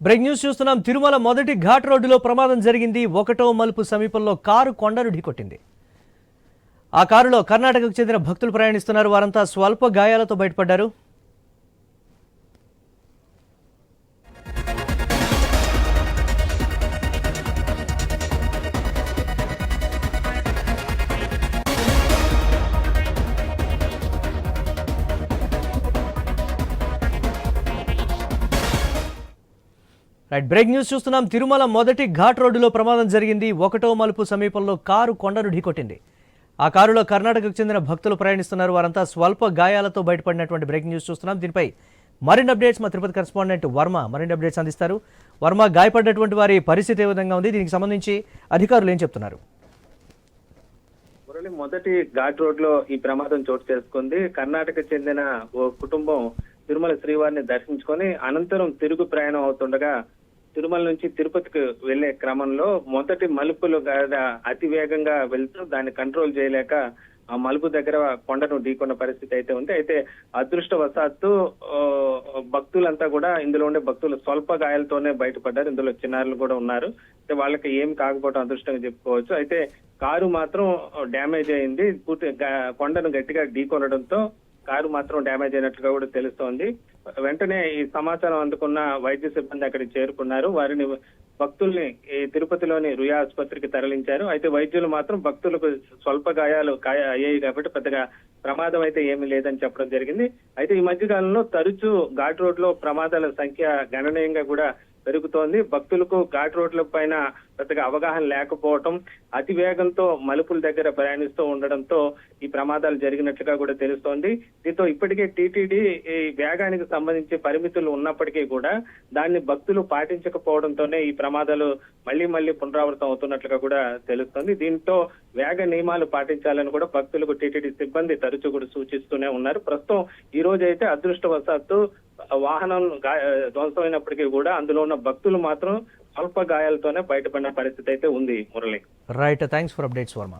Break news చూస్తున్నాం. తిరుమల మొదటి ఘాట్ రోడ్డులో ప్రమాదం జరిగింది. ఒకటో మలుపు సమీపంలో కారు కొండను ఢీకొట్టింది. ఆ కారులో కర్ణాటకకు చెందిన భక్తులు ప్రయాణిస్తున్నారు. వారంతా స్వల్ప గాయాలతో బయటపడ్డారు. బ్రేక్ న్యూస్ చూస్తున్నాం. తిరుమల మొదటి ఘాట్ రోడ్డులో ప్రమాదం జరిగింది. ఒకటో మలుపు సమీపంలో కారు కొండను ఢీకొట్టింది. ఆ కారులో కర్ణాటకకు చెందిన భక్తులు ప్రయాణిస్తున్నారు. వారంతా స్వల్ప గాయాలతో బయటపడినటువంటి బ్రేక్ న్యూస్ చూస్తున్నాం. దీనిపై మరిన్ని అప్డేట్స్ మా తిరుపతి కరెస్పాండెంట్ వర్మ మరిన్ని అప్డేట్స్ అందిస్తారు. వర్మ, గాయపడినటువంటి వారి పరిస్థితి ఏ విధంగా ఉంది? దీనికి సంబంధించి అధికారులు ఏం చెప్తున్నారు? మొదటి ఘాట్ రోడ్ లో ఈ ప్రమాదం చోటు చేసుకుంది. కర్ణాటక చెందిన ఓ కుటుంబం తిరుమల శ్రీవారిని దర్శించుకొని అనంతరం తిరుగు ప్రయాణం అవుతుండగా తిరుమల నుంచి తిరుపతికి వెళ్లే క్రమంలో మొదటి మలుపులు అతి వేగంగా వెళ్తూ దాన్ని కంట్రోల్ చేయలేక ఆ మలుపు దగ్గర కొండను ఢీకొన్న పరిస్థితి అయితే ఉంది. అయితే అదృష్టవశాత్తు భక్తులంతా కూడా, ఇందులో ఉండే భక్తులు స్వల్ప గాయాలతోనే బయటపడ్డారు. ఇందులో చిన్నారులు కూడా ఉన్నారు. అయితే వాళ్ళకి ఏం కాకపోవడం అదృష్టంగా చెప్పుకోవచ్చు. అయితే కారు మాత్రం డ్యామేజ్ అయింది. పూర్తి కొండను గట్టిగా ఢీకొనడంతో కారు మాత్రం డ్యామేజ్ అయినట్లుగా కూడా తెలుస్తోంది. వెంటనే ఈ సమాచారం అందుకున్న వైద్య సిబ్బంది అక్కడికి చేరుకున్నారు. వారిని భక్తుల్ని ఈ తిరుపతిలోని రుయా ఆసుపత్రికి తరలించారు. అయితే వైద్యులు మాత్రం భక్తులకు స్వల్ప గాయాలు అయ్యాయి కాబట్టి పెద్దగా ప్రమాదం అయితే ఏమీ లేదని చెప్పడం జరిగింది. అయితే ఈ మధ్య కాలంలో తరచూ ఘాట్ రోడ్ లో ప్రమాదాల సంఖ్య గణనీయంగా కూడా పెరుగుతోంది. భక్తులకు ఘాట్ రోడ్ల పైన పెద్దగా అవగాహన లేకపోవటం, అతి వేగంతో మలుపుల దగ్గర ప్రయాణిస్తూ ఉండడంతో ఈ ప్రమాదాలు జరిగినట్లుగా కూడా తెలుస్తోంది. దీంతో ఇప్పటికే టీటీడీ ఈ వేగానికి సంబంధించి పరిమితులు ఉన్నప్పటికీ కూడా దాన్ని భక్తులు పాటించకపోవడంతోనే ఈ ప్రమాదాలు మళ్లీ పునరావృతం అవుతున్నట్లుగా కూడా తెలుస్తోంది. దీంతో వేగ నియమాలు పాటించాలని కూడా భక్తులకు టీటీడీ సిబ్బంది తరచూ కూడా సూచిస్తూనే ఉన్నారు. ప్రస్తుతం ఈ రోజు అయితే అదృష్టవశాత్తు వాహనం ధ్వంసమైనప్పటికీ కూడా అందులో ఉన్న భక్తులు మాత్రం స్వల్ప గాయాలతోనే బయటపడిన పరిస్థితి అయితే ఉంది. Murali, right, thanks for updates Varma.